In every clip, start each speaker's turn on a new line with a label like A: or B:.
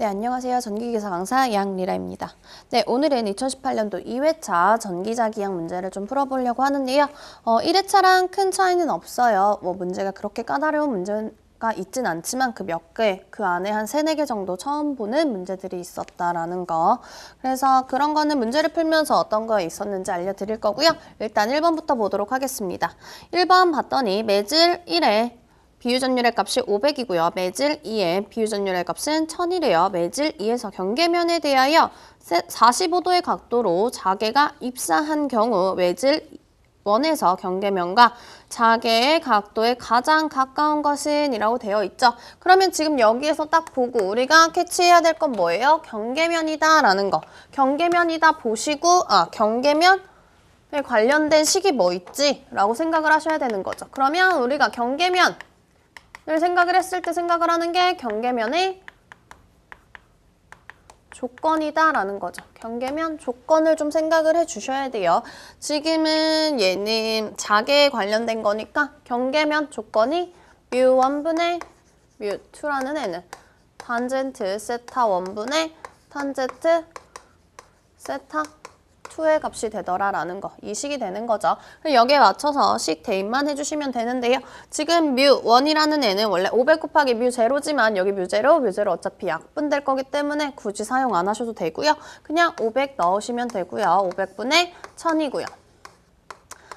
A: 네, 안녕하세요. 전기기사 강사 양리라입니다. 네, 오늘은 2018년도 2회차 전기자기양 문제를 좀 풀어보려고 하는데요. 1회차랑 큰 차이는 없어요. 문제가 그렇게 까다로운 문제가 있진 않지만 그 몇 개, 그 안에 한 3, 4개 정도 처음 보는 문제들이 있었다라는 거. 그래서 그런 거는 문제를 풀면서 어떤 거 있었는지 알려드릴 거고요. 일단 1번부터 보도록 하겠습니다. 1번 봤더니 매질 1에 비유전율의 값이 500이고요. 매질 2의 비유전율의 값은 1000이래요. 매질 2에서 경계면에 대하여 45도의 각도로 자개가 입사한 경우 매질 1에서 경계면과 자개의 각도에 가장 가까운 것은 이라고 되어 있죠. 그러면 지금 여기에서 딱 보고 우리가 캐치해야 될 건 뭐예요? 경계면이다 라는 거. 경계면이다 보시고 경계면에 관련된 식이 뭐 있지? 라고 생각을 하셔야 되는 거죠. 그러면 우리가 경계면 생각을 했을 때 생각을 하는 게 경계면의 조건이다 라는 거죠. 경계면 조건을 좀 생각을 해 주셔야 돼요. 지금은 얘는 자개에 관련된 거니까 경계면 조건이 뮤1분의 뮤2라는 애는 탄젠트 세타 1분의 탄젠트 세타 2의 값이 되더라 라는 거. 이 식이 되는 거죠. 여기에 맞춰서 식 대입만 해주시면 되는데요. 지금 뮤1이라는 애는 원래 500 곱하기 뮤0지만 여기 뮤0 어차피 약분될 거기 때문에 굳이 사용 안 하셔도 되고요. 그냥 500 넣으시면 되고요. 500분의 1000이고요.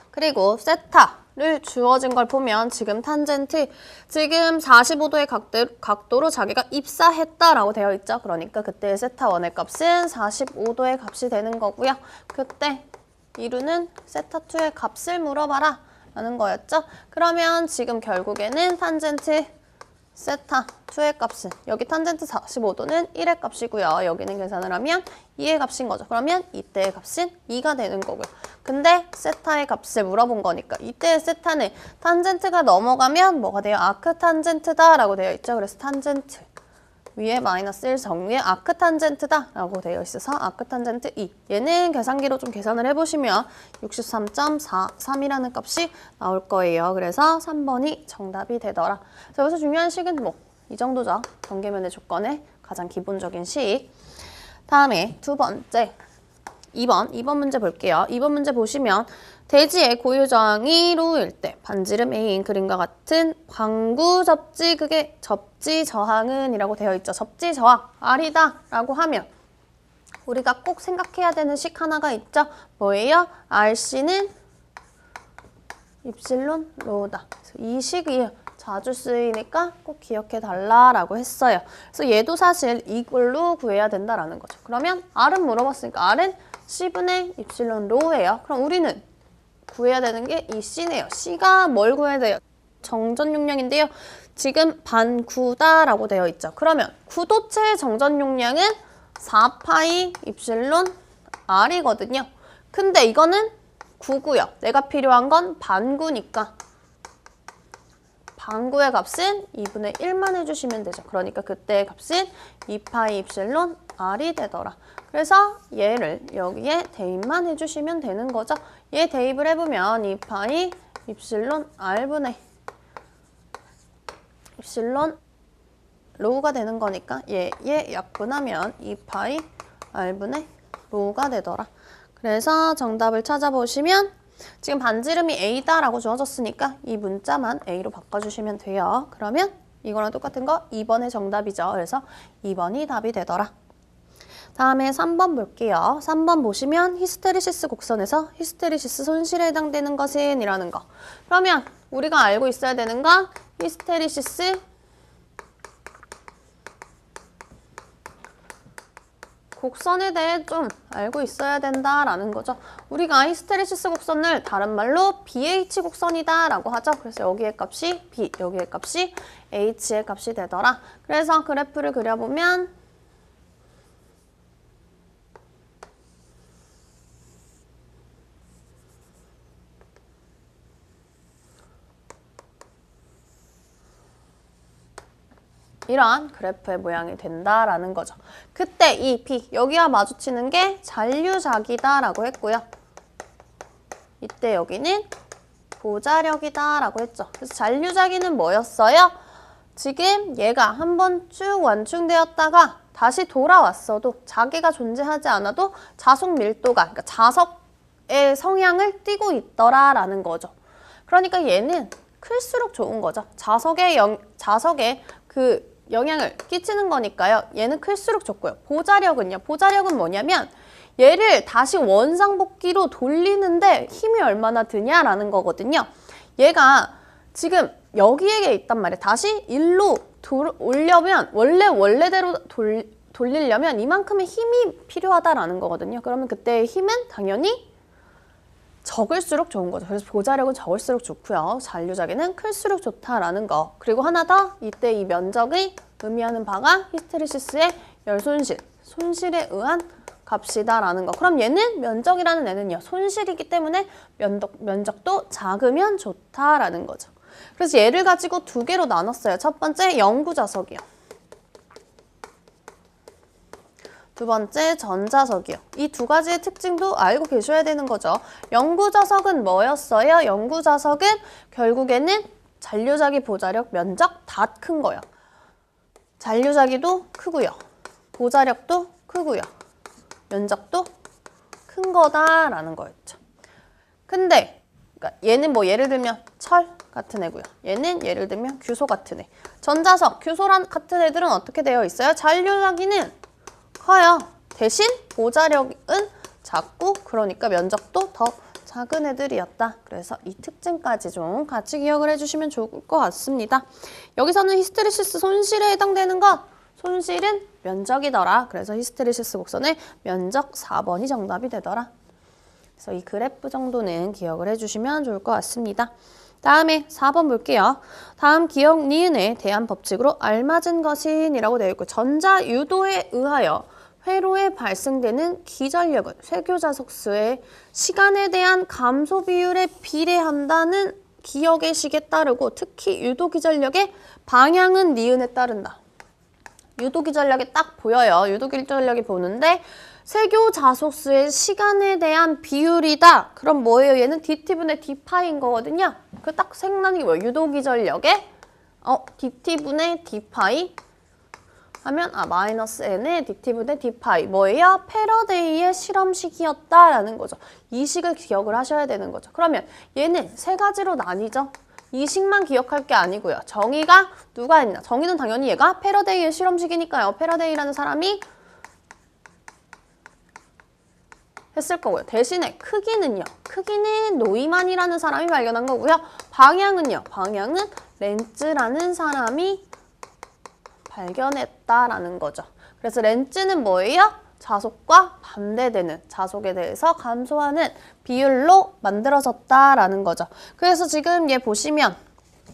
A: 그리고 세타를 주어진 걸 보면 지금 탄젠트 지금 45도의 각도로 자기가 입사했다라고 되어 있죠. 그러니까 그때 세타 1의 값은 45도의 값이 되는 거고요. 그때 이루는 세타 2의 값을 물어봐라 라는 거였죠. 그러면 지금 결국에는 탄젠트 세타 2의 값은 여기 탄젠트 45도는 1의 값이고요. 여기는 계산을 하면 2의 값인 거죠. 그러면 이때의 값은 2가 되는 거고요. 근데 세타의 값을 물어본 거니까 이때의 세타는 탄젠트가 넘어가면 뭐가 돼요? 아크탄젠트다 라고 되어 있죠. 그래서 탄젠트 위에 마이너스 1 정리에 아크탄젠트다 라고 되어 있어서 아크탄젠트 2. 얘는 계산기로 좀 계산을 해보시면 63.43이라는 값이 나올 거예요. 그래서 3번이 정답이 되더라. 자, 여기서 중요한 식은 이 정도죠. 경계면의 조건의 가장 기본적인 식. 다음에 두 번째 2번 문제 볼게요. 2번 문제 보시면 대지의 고유저항이 로우일 때 반지름 A인 그림과 같은 광구 접지극의 접지 저항은 이라고 되어 있죠. 접지 저항 R이다 라고 하면 우리가 꼭 생각해야 되는 식 하나가 있죠. 뭐예요? RC는 입실론 로우다. 이 식이 자주 쓰이니까 꼭 기억해 달라라고 했어요. 그래서 얘도 사실 이걸로 구해야 된다라는 거죠. 그러면 R은 물어봤으니까 R은 C분의 입실론 로우예요. 그럼 우리는 구해야 되는 게 이 C네요. C가 뭘 구해야 돼요? 정전 용량인데요. 지금 반구다라고 되어 있죠. 그러면 구도체의 정전 용량은 4파이 입실론 R이거든요. 근데 이거는 9고요. 내가 필요한 건 반구니까 반구의 값은 2분의 1만 해주시면 되죠. 그러니까 그때의 값은 2파이 입실론 R이 되더라. 그래서 얘를 여기에 대입만 해주시면 되는 거죠. 얘 대입을 해보면 2파이 입실론 R분의 입실론 로우가 되는 거니까 얘 약분하면 2파이 R분의 로우가 되더라. 그래서 정답을 찾아보시면 지금 반지름이 A다라고 주어졌으니까 이 문자만 A로 바꿔주시면 돼요. 그러면 이거랑 똑같은 거 2번의 정답이죠. 그래서 2번이 답이 되더라. 다음에 3번 볼게요. 3번 보시면 히스테리시스 곡선에서 히스테리시스 손실에 해당되는 것은 이라는 거. 그러면 우리가 알고 있어야 되는 건 히스테리시스 곡선에 대해 좀 알고 있어야 된다라는 거죠. 우리가 히스테리시스 곡선을 다른 말로 BH 곡선이다 라고 하죠. 그래서 여기의 값이 B, 여기의 값이 H의 값이 되더라. 그래서 그래프를 그려보면 이런 그래프의 모양이 된다라는 거죠. 그때 이 B, 여기와 마주치는 게 잔류작이다라고 했고요. 이때 여기는 보자력이다라고 했죠. 그래서 잔류작이는 뭐였어요? 지금 얘가 한번 쭉 완충되었다가 다시 돌아왔어도 자기가 존재하지 않아도 자석 밀도가, 그러니까 자석의 성향을 띠고 있더라라는 거죠. 그러니까 얘는 클수록 좋은 거죠. 자석에 그 영향을 끼치는 거니까요. 얘는 클수록 좋고요. 보자력은요. 보자력은 뭐냐면 얘를 다시 원상복귀로 돌리는데 힘이 얼마나 드냐라는 거거든요. 얘가 지금 여기에 있단 말이에요. 다시 일로 올려면 원래대로 돌리려면 이만큼의 힘이 필요하다라는 거거든요. 그러면 그때의 힘은 당연히 적을수록 좋은 거죠. 그래서 보자력은 적을수록 좋고요. 잔류자기는 클수록 좋다라는 거. 그리고 하나 더, 이때 이 면적이 의미하는 바가 히스테리시스의 열 손실에 의한 값이다라는 거. 그럼 얘는 면적이라는 애는요. 손실이기 때문에 면적도 작으면 좋다라는 거죠. 그래서 얘를 가지고 두 개로 나눴어요. 첫 번째 영구자석이요. 두 번째 전자석이요. 이 두 가지의 특징도 알고 계셔야 되는 거죠. 영구자석은 뭐였어요? 영구자석은 결국에는 잔류자기, 보자력, 면적 다 큰 거예요. 잔류자기도 크고요. 보자력도 크고요. 면적도 큰 거다라는 거였죠. 근데 그러니까 얘는 뭐 예를 들면 철 같은 애고요. 얘는 예를 들면 규소 같은 애. 전자석, 규소란 같은 애들은 어떻게 되어 있어요? 잔류자기는 커요. 대신 보자력은 작고 그러니까 면적도 더 작은 애들이었다. 그래서 이 특징까지 좀 같이 기억을 해주시면 좋을 것 같습니다. 여기서는 히스테리시스 손실에 해당되는 것, 손실은 면적이더라. 그래서 히스테리시스 곡선의 면적 4번이 정답이 되더라. 그래서 이 그래프 정도는 기억을 해주시면 좋을 것 같습니다. 다음에 4번 볼게요. 다음 기억 니은에 대한 법칙으로 알맞은 것인 이라고 되어 있고 전자유도에 의하여 회로에 발생되는 기전력은 쇠교자석수의 시간에 대한 감소 비율에 비례한다는 기억의 식에 따르고 특히 유도기전력의 방향은 니은에 따른다. 유도기전력이 딱 보여요. 유도기전력이 보는데 쇠교자속수의 시간에 대한 비율이다. 그럼 뭐예요? 얘는 dt분의 d파인 거거든요. 그 딱 생각나는 게 뭐예요? 유도기전력의 dt분의 d파이 하면 마이너스 n의 dt분의 d파이 뭐예요? 패러데이의 실험식이었다라는 거죠. 이 식을 기억을 하셔야 되는 거죠. 그러면 얘는 세 가지로 나뉘죠. 이 식만 기억할 게 아니고요. 정의가 누가 있나? 정의는 당연히 얘가 패러데이의 실험식이니까요. 패러데이라는 사람이 했을 거고요. 대신에 크기는요. 크기는 노이만이라는 사람이 발견한 거고요. 방향은요. 방향은 렌츠라는 사람이 발견했다라는 거죠. 그래서 렌츠는 뭐예요? 자속과 반대되는 자속에 대해서 감소하는 비율로 만들어졌다라는 거죠. 그래서 지금 얘 보시면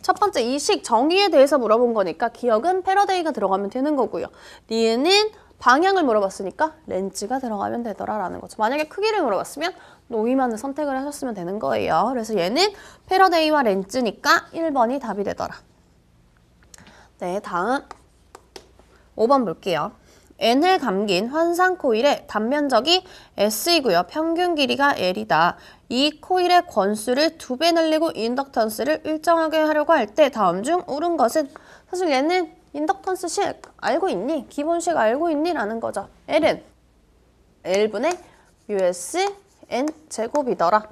A: 첫 번째 이 식 정의에 대해서 물어본 거니까 기억은 패러데이가 들어가면 되는 거고요. 니은은 방향을 물어봤으니까 렌즈가 들어가면 되더라라는 거죠. 만약에 크기를 물어봤으면 노이만을 선택을 하셨으면 되는 거예요. 그래서 얘는 패러데이와 렌즈니까 1번이 답이 되더라. 네, 다음 5번 볼게요. N을 감긴 환상 코일의 단면적이 S이고요. 평균 길이가 L이다. 이 코일의 권수를 2배 늘리고 인덕턴스를 일정하게 하려고 할 때 다음 중 옳은 것은 사실 얘는 인덕턴스 식 알고 있니? 기본식 알고 있니? 라는 거죠. L은 L분의 US N 제곱이더라.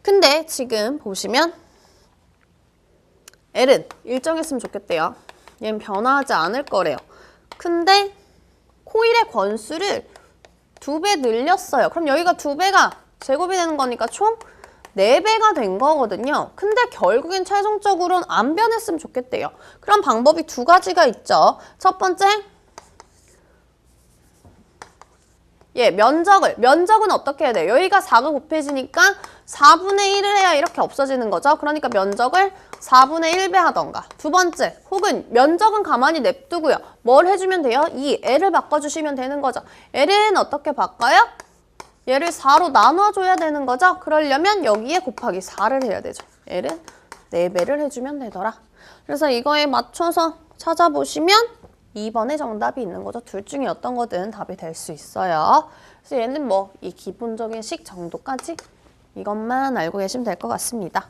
A: 근데 지금 보시면 L은 일정했으면 좋겠대요. 얘는 변화하지 않을 거래요. 근데 코일의 권수를 2배 늘렸어요. 그럼 여기가 2배가 제곱이 되는 거니까 총 4배가 된 거거든요. 근데 결국엔 최종적으로는 안 변했으면 좋겠대요. 그럼 방법이 두 가지가 있죠. 첫 번째, 면적은 어떻게 해야 돼요? 여기가 4가 곱해지니까 4분의 1을 해야 이렇게 없어지는 거죠. 그러니까 면적을 4분의 1배 하던가. 두 번째, 혹은 면적은 가만히 냅두고요. 뭘 해주면 돼요? 이 L을 바꿔주시면 되는 거죠. L은 어떻게 바꿔요? 얘를 4로 나눠줘야 되는 거죠. 그러려면 여기에 곱하기 4를 해야 되죠. L은 4배를 해주면 되더라. 그래서 이거에 맞춰서 찾아보시면 2번의 정답이 있는 거죠. 둘 중에 어떤 거든 답이 될 수 있어요. 그래서 얘는 뭐 이 기본적인 식 정도까지 이것만 알고 계시면 될 것 같습니다.